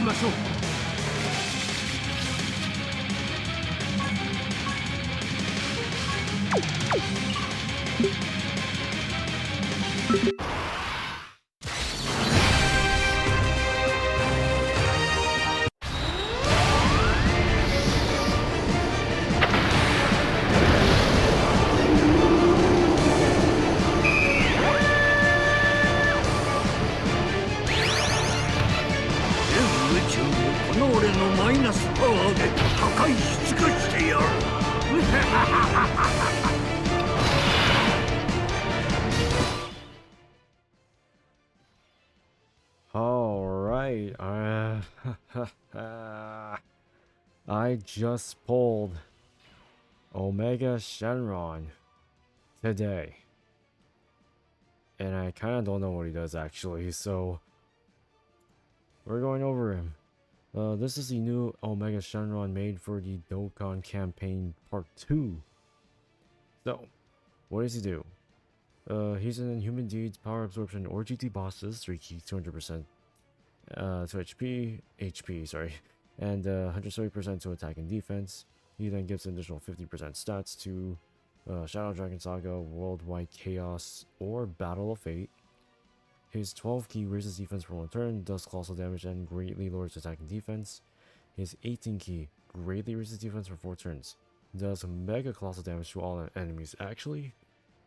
ましょう。宇宙をこの俺のマイナスパワーで破壊し尽くしてやる。Alright, I just pulled Omega Shenron today. And I kind of don't know what he does actually, so we're going over him. This is the new Omega Shenron made for the Dokkan campaign part 2. So, what does he do? He's an Inhuman Deeds, Power Absorption, or GT bosses, 3 keys, 200% to HP, sorry, and 170% to attack and defense. He then gives an additional 50% stats to Shadow Dragon Saga, Worldwide Chaos, or Battle of Fate. His 12 key raises defense for 1 turn, does colossal damage, and greatly lowers attack and defense. His 18 key greatly raises defense for 4 turns, does mega colossal damage to all enemies. Actually,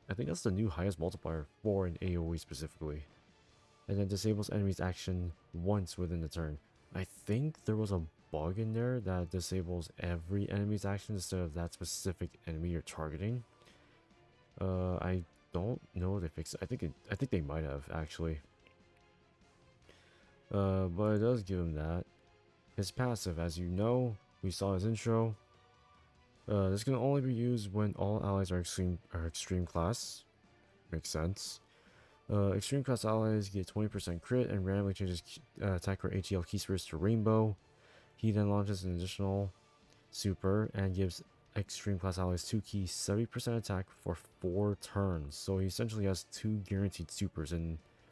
I think that's the new highest multiplier for an AoE specifically. And then disables enemies' action once within the turn. I think there was a bug in there that disables every enemy's action instead of that specific enemy you're targeting. I don't know if they fixed it. I think they might have actually. But it does give him that. His passive, as you know, we saw his intro. This can only be used when all allies are extreme class. Makes sense. Extreme class allies get 20% crit and randomly changes attack or ATL key spirits to rainbow. He then launches an additional super and gives extreme class allies 2 key 70% attack for 4 turns. So he essentially has 2 guaranteed supers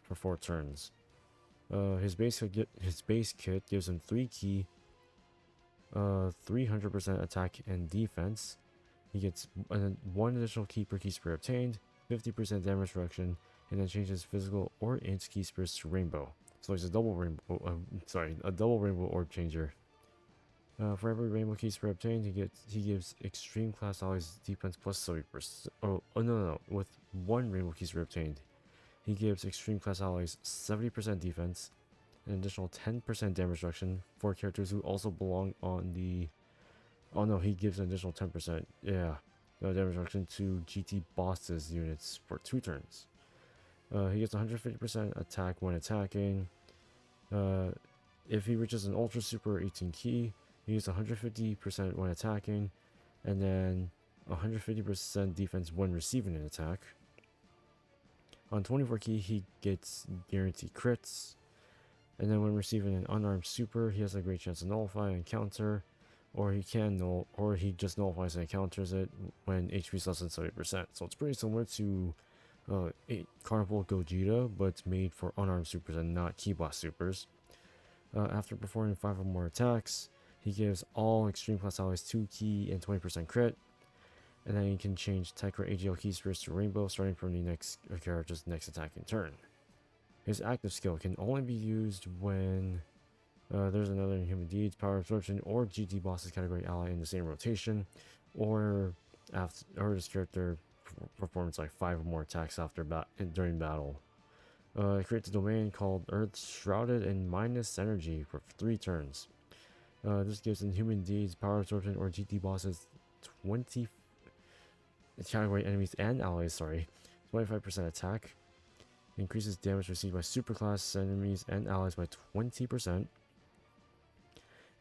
for 4 turns. His base kit gives him 3 key 300% attack and defense. He gets 1 additional key per key spirit obtained, 50% damage reduction, and then changes physical or int key spirits to rainbow. So he's a double rainbow orb changer. For every rainbow key spirit obtained, he gives extreme class allies defense plus 70%. No. With 1 rainbow key spirit obtained, he gives extreme class allies 70% defense, an additional 10% damage reduction for characters who also belong on the... Oh no, he gives an additional 10%. Yeah, damage reduction to GT bosses units for 2 turns. He gets 150% attack when attacking. If he reaches an ultra super 18 key, he gets 150% when attacking, and then 150% defense when receiving an attack. On 24 key, he gets guaranteed crits. And then when receiving an unarmed super, he has a great chance to nullify and counter, or he just nullifies and counters it when HP is less than 70%. So it's pretty similar to Carnival Gogeta, but it's made for unarmed supers and not key blast supers. After performing 5 or more attacks, he gives all extreme class allies 2 key and 20% crit. And then he can change Tech or AGL key spirits to rainbow starting from the next character's next attacking turn. His active skill can only be used when there's another Inhuman Deeds, Power Absorption, or GT Bosses category ally in the same rotation, or this character performs like 5 or more attacks during battle. It creates a domain called Earth Shrouded in minus energy for 3 turns. This gives Inhuman Deeds, Power Absorption, or GT Bosses 20 category enemies and allies, 25% attack. Increases damage received by superclass enemies and allies by 20%. And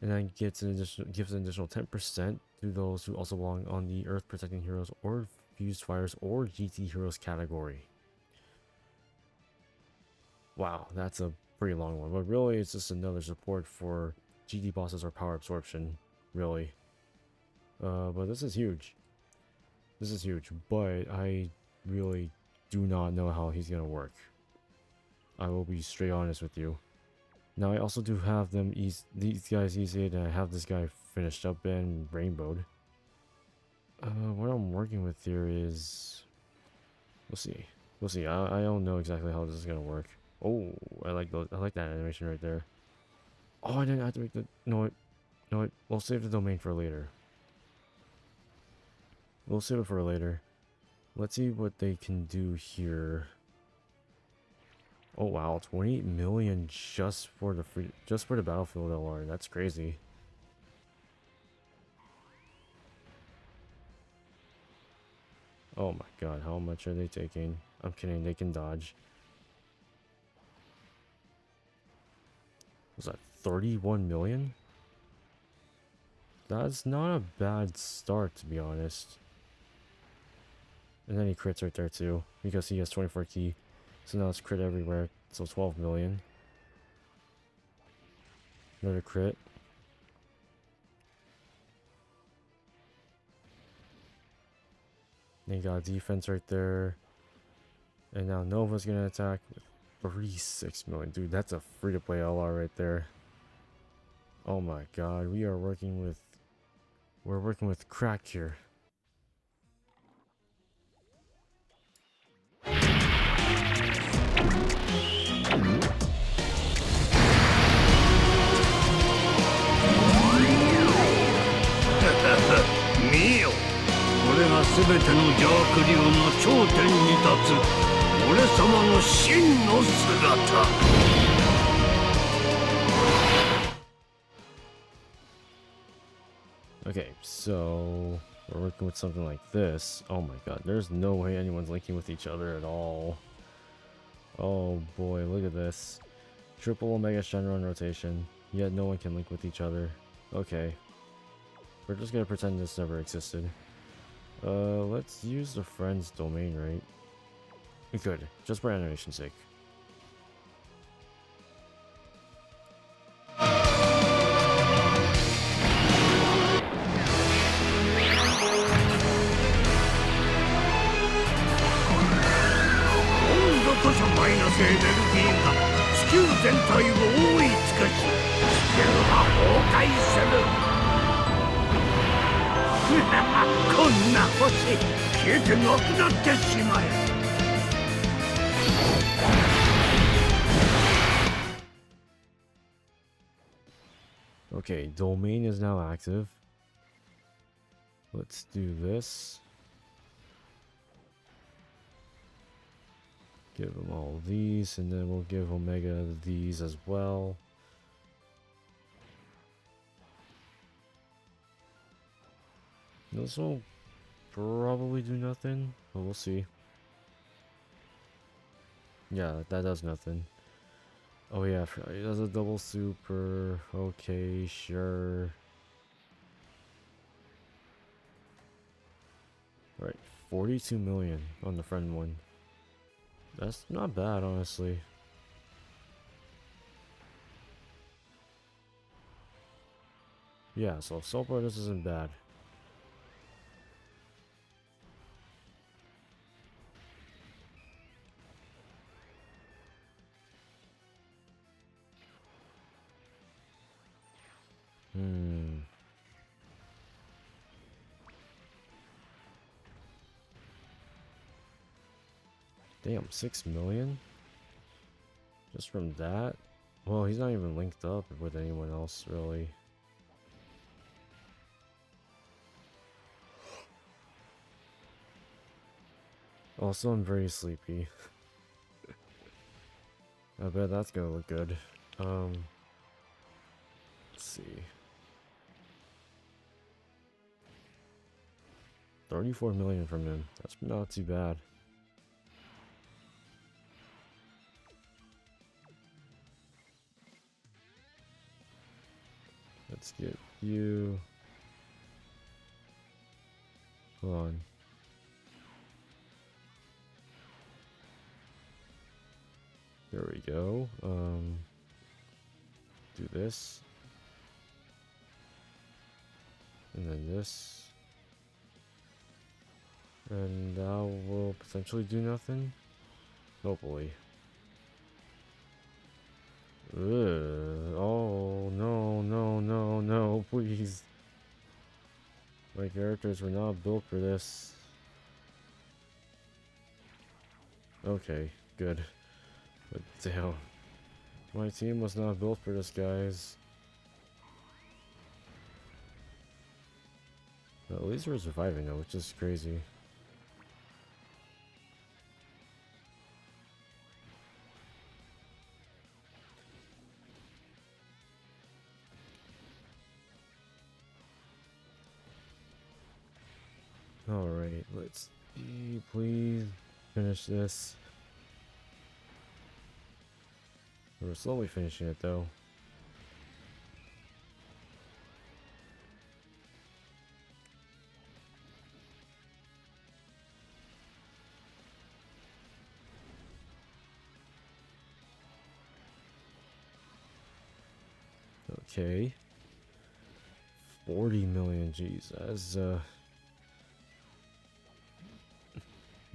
then gives an additional 10% to those who also belong on the Earth Protecting Heroes or Fused Fires or GT Heroes category. Wow, that's a pretty long one. But really, it's just another support for GT bosses or Power Absorption, really. But this is huge. This is huge, but I really do not know how he's gonna work. I will be straight honest with you. Now I also do have them these guys easy, and I have this guy finished up and rainbowed. What I'm working with here is, we'll see. We'll see. I don't know exactly how this is gonna work. Oh, I like that animation right there. Oh, I didn't have to make the no. We'll save the domain for later. We'll save it for later. Let's see what they can do here. Oh wow, 28 million just for the battlefield LR. That's crazy. Oh my god, how much are they taking? I'm kidding, they can dodge. Was that 31 million? That's not a bad start, to be honest. And then he crits right there too, because he has 24 key. So now it's crit everywhere, so 12 million. Another crit. Then you got defense right there. And now Nova's gonna attack with 36 million. Dude, that's a free-to-play LR right there. Oh my god, we're working with crack here. Mio! これが全ての邪悪流の頂点に立つ俺様の真の姿。Okay, so we're working with something like this. Oh my god, there's no way anyone's linking with each other at all. Oh boy, look at this. Triple Omega Shenron rotation, yet no one can link with each other. Okay. We're just gonna pretend this never existed. Let's use the friend's domain, right? Good, just for animation's sake. Okay, domain is now active. Let's do this. Give them all these, and then we'll give Omega these as well. This will probably do nothing, but we'll see. Yeah, that does nothing. Oh yeah, it does a double super. Okay, sure. Alright, 42 million on the friend one. That's not bad, honestly. Yeah, so far this isn't bad. Damn, 6 million? Just from that? Well, he's not even linked up with anyone else, really. Also, I'm very sleepy. I bet that's gonna look good. Let's see. 34 million from him. That's not too bad. Let's get you. Hold on. There we go. Do this. And then this. And that will potentially do nothing. Hopefully. Ugh. My characters were not built for this. Okay, good. But damn. My team was not built for this, guys. Well, at least we're surviving though, which is crazy. Alright, let's see, please finish this. We're slowly finishing it though. Okay. 40 million, jeez, that's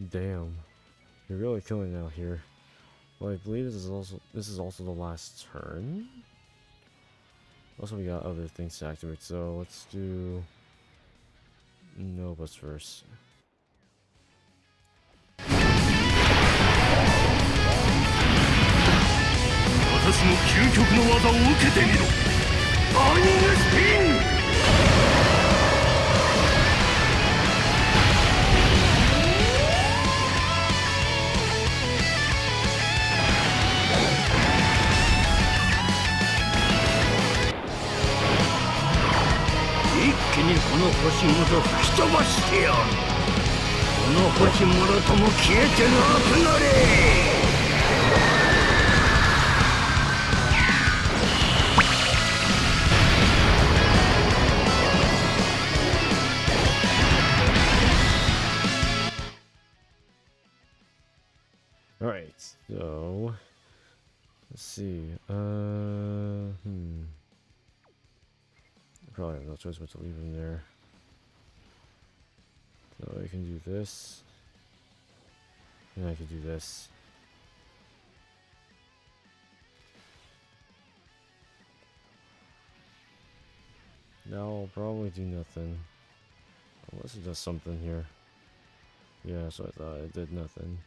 damn. You're really killing it out here. Well, I believe this is also the last turn. Also, we got other things to activate, so let's do Nova's first. 私の究極の技を受けてみろ。バーニングスピン。一気にこの星ごと吹き飛ばしてやる。この星もろとも消えてなくなれ。 Alright, so let's see. Probably have no choice but to leave him there. So I can do this. And I can do this. Now I'll probably do nothing. Unless it does something here. Yeah, so I thought it did nothing.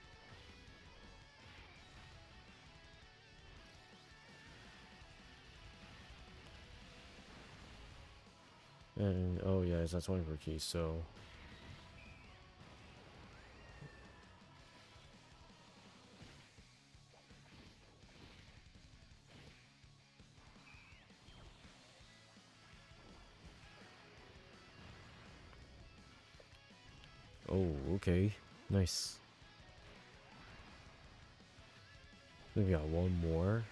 And oh yeah, it's not 20 per key, so oh, okay. Nice. Then we got one more.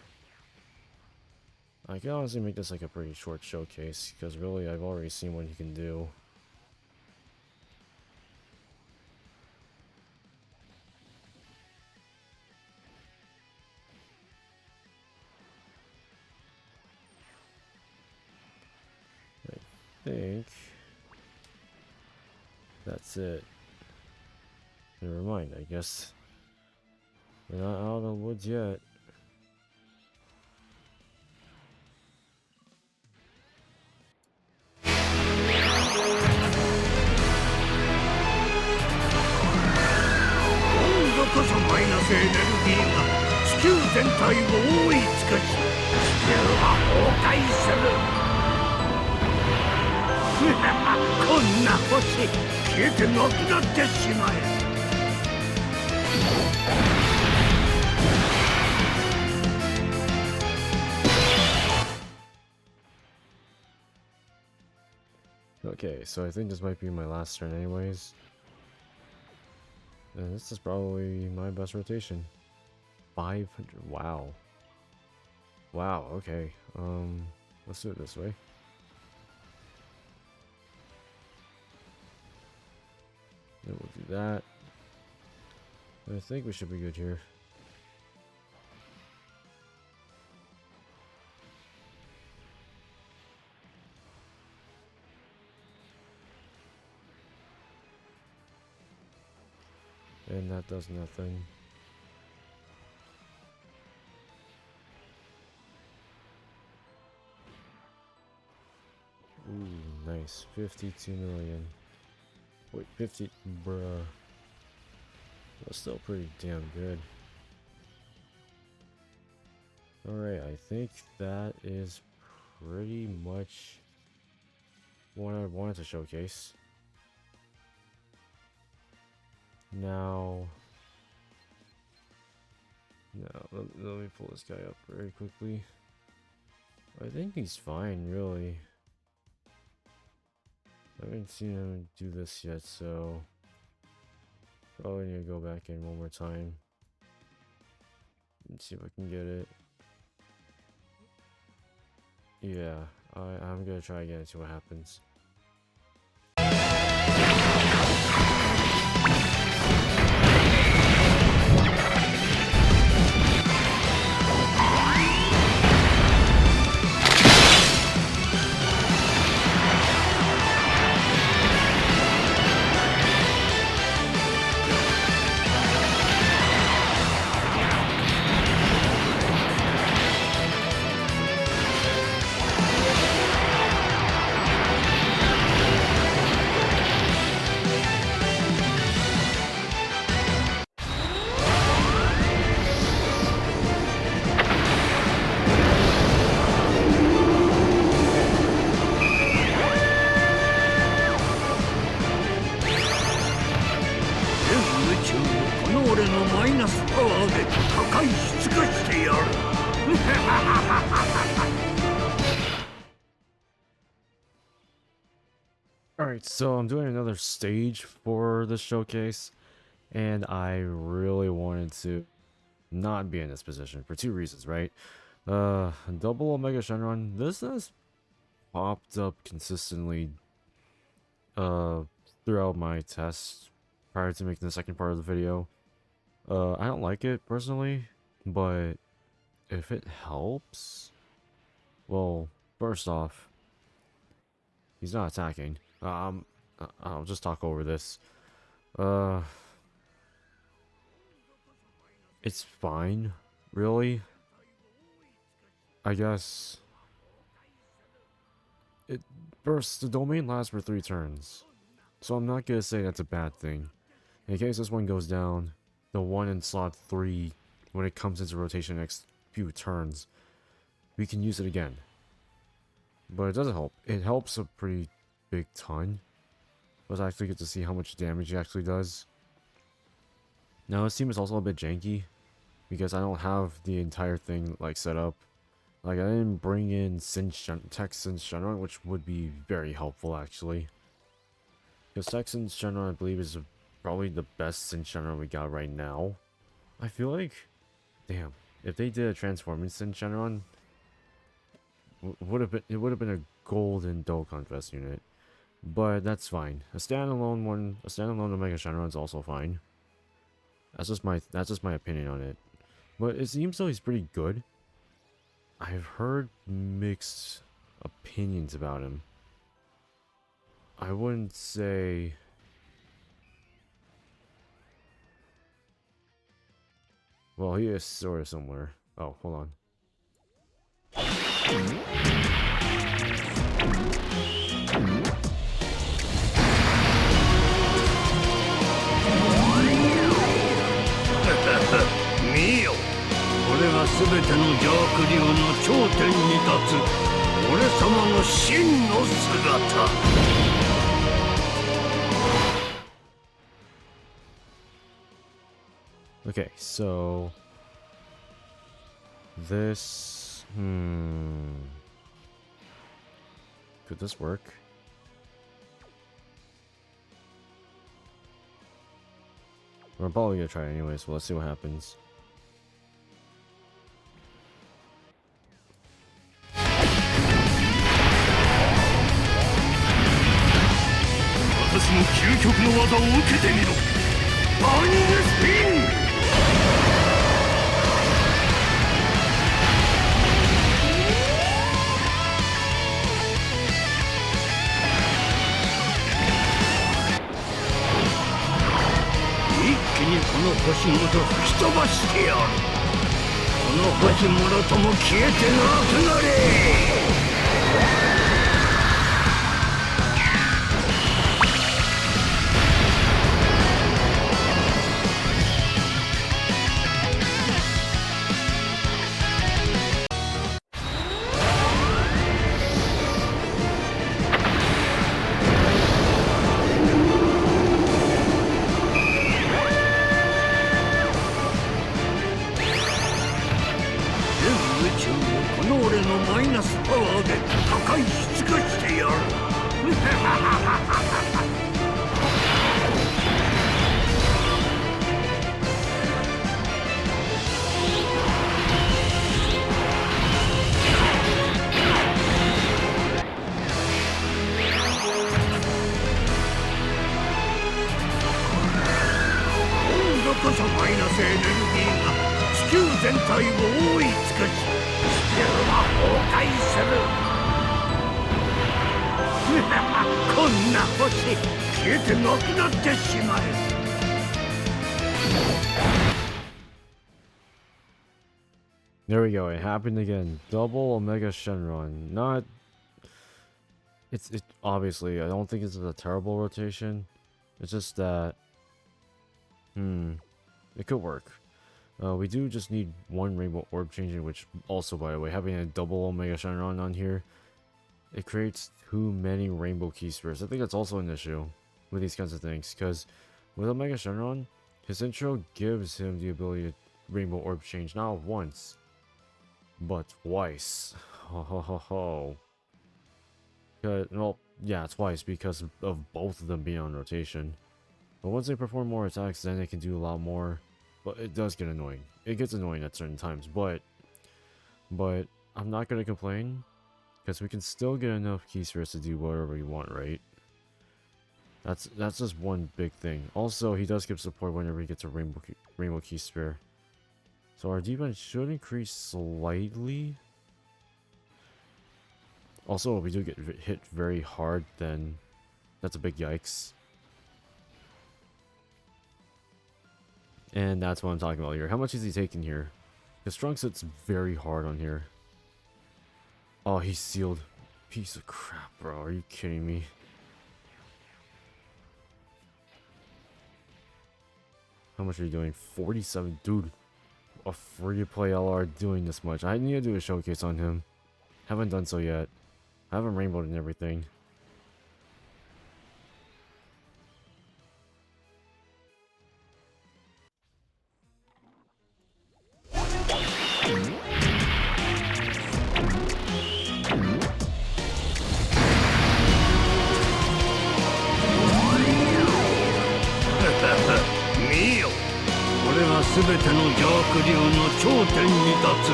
I can honestly make this like a pretty short showcase, because really I've already seen what he can do. I think that's it. Never mind, I guess we're not out of the woods yet.エネルギーが地球全体を覆い尽くし、地球は崩壊する。こんな星消えてなくなってしまえ。Okay, so I think this might be my last turn anyways. And this is probably my best rotation. 500, wow. Wow, okay. Let's do it this way. Then we'll do that. I think we should be good here. And that does nothing. Ooh. nice. 52 million. Wait, 50, bruh. That's still pretty damn good. Alright, I think that is pretty much what I wanted to showcase. Now, let me pull this guy up very quickly. I think he's fine, really. I haven't seen him do this yet, so probably need to go back in one more time and see if I can get it. Yeah, I'm gonna try again and see what happens. Alright, so I'm doing another stage for the showcase, and I really wanted to not be in this position for two reasons, right? Double Omega Shenron, this has popped up consistently throughout my tests prior to making the second part of the video. I don't like it personally, but if it helps, well, first off, he's not attacking. I'll just talk over this. It's fine, really. I guess the domain lasts for 3 turns, so I'm not gonna say that's a bad thing. In case this one goes down, the one in slot 3, when it comes into rotation next few turns, we can use it again. But it doesn't help. It helps a pretty big ton. But I actually get to see how much damage he actually does. Now this team is also a bit janky, because I don't have the entire thing like set up. Like, I didn't bring in Texan Shenron, which would be very helpful actually. Because Texan Shenron, I believe, is probably the best Sin Shenron we got right now. I feel like, damn, if they did a transforming Sin Shenron, it would have been a golden Dokkan Fest unit. But that's fine. A standalone Omega Shenron is also fine. That's just my opinion on it. But it seems though he's pretty good. I've heard mixed opinions about him. I wouldn't say... Well, he is sort of somewhere. Oh, hold on. Mio! これが全ての邪悪竜の頂点に立つ俺様の真の姿。Okay, so this could this work? We're probably gonna try it anyway, so let's see what happens. の俺のマイナスパワーで破壊し尽かしてやる。今度こそマイナスエネルギーが地球全体を覆い尽くし、地球は崩壊する。こんな星消えてなくなってしまう。There we go. It happened again. Double Omega Shenron. Not. It obviously. I don't think it's a terrible rotation. It's just that. It could work. We do just need one Rainbow Orb changing, which also, by the way, having a double Omega Shenron on here, it creates too many Rainbow Key Spirits. I think that's also an issue with these kinds of things, because with Omega Shenron, his intro gives him the ability to Rainbow Orb change not once, but twice. Ho ho ho ho. Well, yeah, twice because of both of them being on rotation. But once they perform more attacks, then they can do a lot more. But it does get annoying. It gets annoying at certain times, but I'm not gonna complain, because we can still get enough key spirits to do whatever we want, right? That's just one big thing. Also, he does give support whenever he gets a rainbow key spare. So our defense should increase slightly. Also, if we do get hit very hard, then that's a big yikes. And that's what I'm talking about here. How much is he taking here? Because Trunks hits very hard on here. Oh, he's sealed. Piece of crap, bro. Are you kidding me? How much are you doing? 47. Dude, a free-to-play LR doing this much. I need to do a showcase on him. Haven't done so yet. I haven't rainbowed and everything.すべての邪悪流の頂点に立つ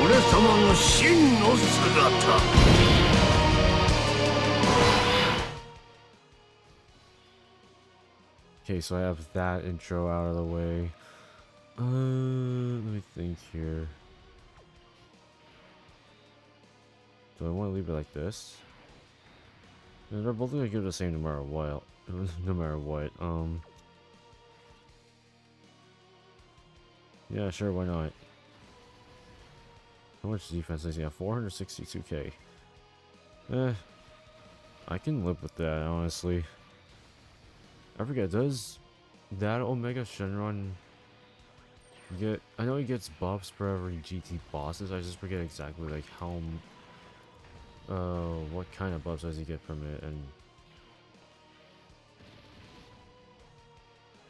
俺様の真の姿。Okay, so I have that intro out of the way. Let me think here. Do I want to leave it like this? They're both gonna give the same no matter what. No matter what. Yeah, sure, why not? How much defense does he have? 462k. I can live with that, honestly. I forget, does that Omega Shenron get... I know he gets buffs for every GT bosses, I just forget exactly, like, how... what kind of buffs does he get from it, and...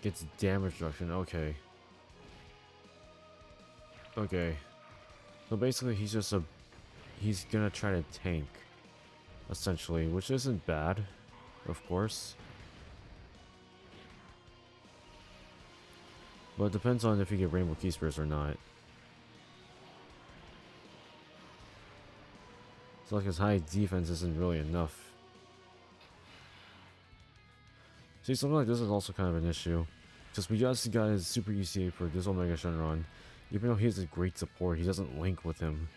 Gets damage reduction, okay. Okay, so basically he's just he's gonna try to tank, essentially, which isn't bad, of course. But it depends on if you get Rainbow Key Spirits or not. It's like his high defense isn't really enough. See, something like this is also kind of an issue, because we just got his Super ECA for this Omega Shenron. Even though he has a great support, he doesn't link with him.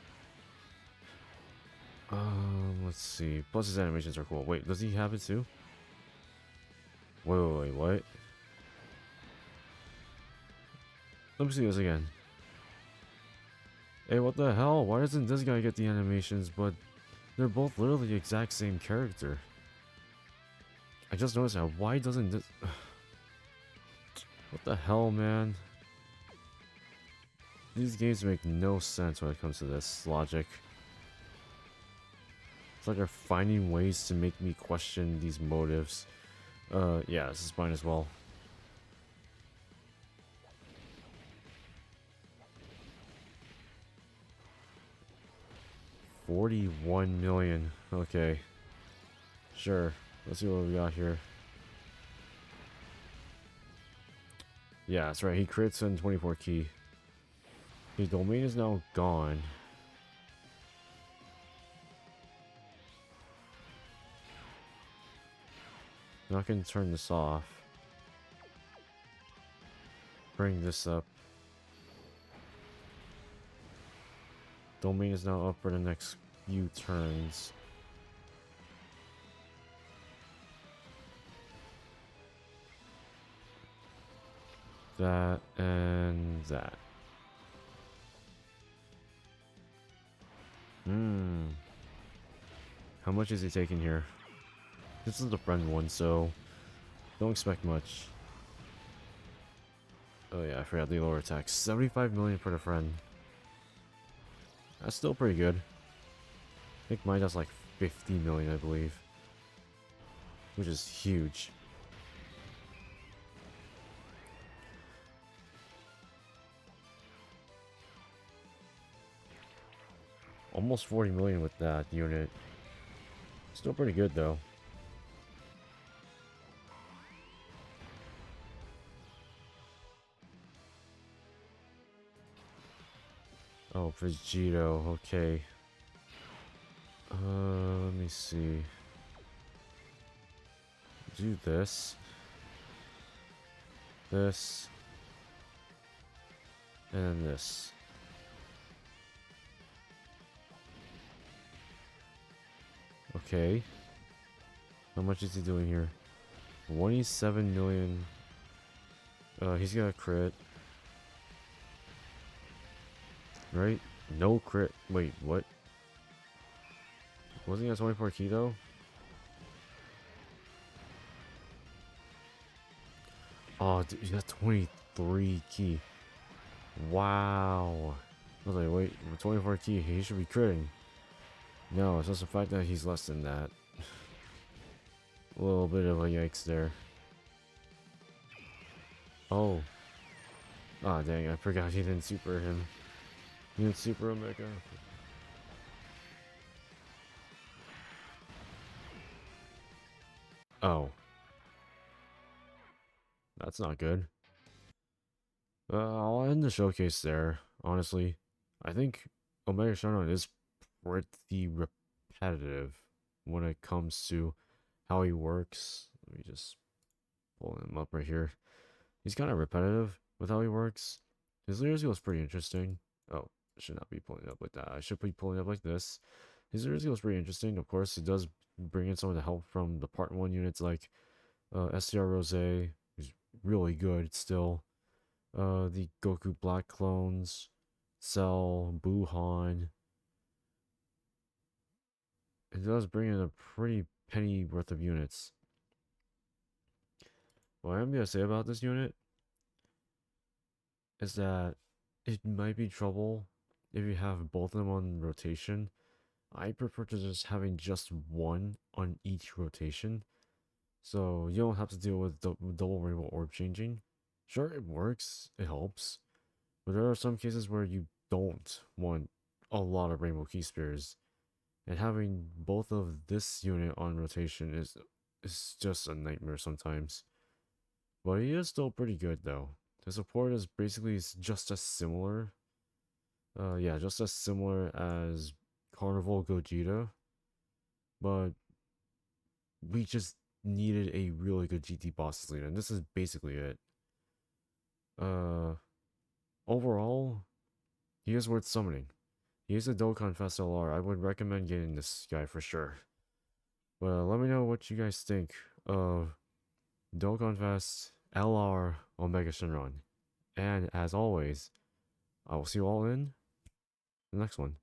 Let's see. Plus his animations are cool. Wait, does he have it too? Wait, what? Let me see this again. Hey, what the hell? Why doesn't this guy get the animations, but they're both literally the exact same character? I just noticed that. Why doesn't this... What the hell, man? These games make no sense when it comes to this logic. It's like they're finding ways to make me question these motives. Yeah, this is fine as well. 41 million. Okay. Sure. Let's see what we got here. Yeah, that's right. He crits in 24 key. His domain is now gone. Now I can turn this off. Bring this up. Domain is now up for the next few turns. That and that. How much is he taking here? This is the friend one, so don't expect much. Oh yeah, I forgot the lower attack. 75 million for the friend. That's still pretty good. I think mine does like 50 million, I believe. Which is huge. Almost 40 million with that unit. Still pretty good though. Oh, vegito, okay. Let me see. Do this. This. And this. Okay. How much is he doing here? 27 million. He's got a crit. Right? No crit. Wait, what? Wasn't he at 24 key though? Oh, dude, he got 23 key. Wow. I was like, wait, with 24 key, he should be critting. No, it's just the fact that he's less than that. A little bit of a yikes there. Oh. Ah, dang, I forgot he didn't super him. He didn't super Omega. Oh. That's not good. I'll end the showcase there, honestly. I think Omega SHENRON is pretty repetitive when it comes to how he works. Let me just pull him up right here. He's kind of repetitive with how he works. His leader skill is pretty interesting. Oh, I should not be pulling it up like that. I should be pulling it up like this. His leader skill is pretty interesting. Of course, he does bring in some of the help from the Part 1 units like SCR Rose, who's really good still. The Goku Black clones, Cell, Buhan. It does bring in a pretty penny worth of units. What I'm gonna say about this unit is that it might be trouble if you have both of them on rotation. I prefer to just having just one on each rotation, so you don't have to deal with double rainbow orb changing. Sure, it works, it helps, but there are some cases where you don't want a lot of rainbow key spears, and having both of this unit on rotation is just a nightmare sometimes. But he is still pretty good though. The support is basically just as similar. Yeah, just as similar as Carnival Gogeta, but we just needed a really good GT bosses leader, and this is basically it. Overall, he is worth summoning. He is a Dokkan Fest LR. I would recommend getting this guy for sure. Well, let me know what you guys think of Dokkan Fest LR Omega SHENRON. And as always, I will see you all in the next one.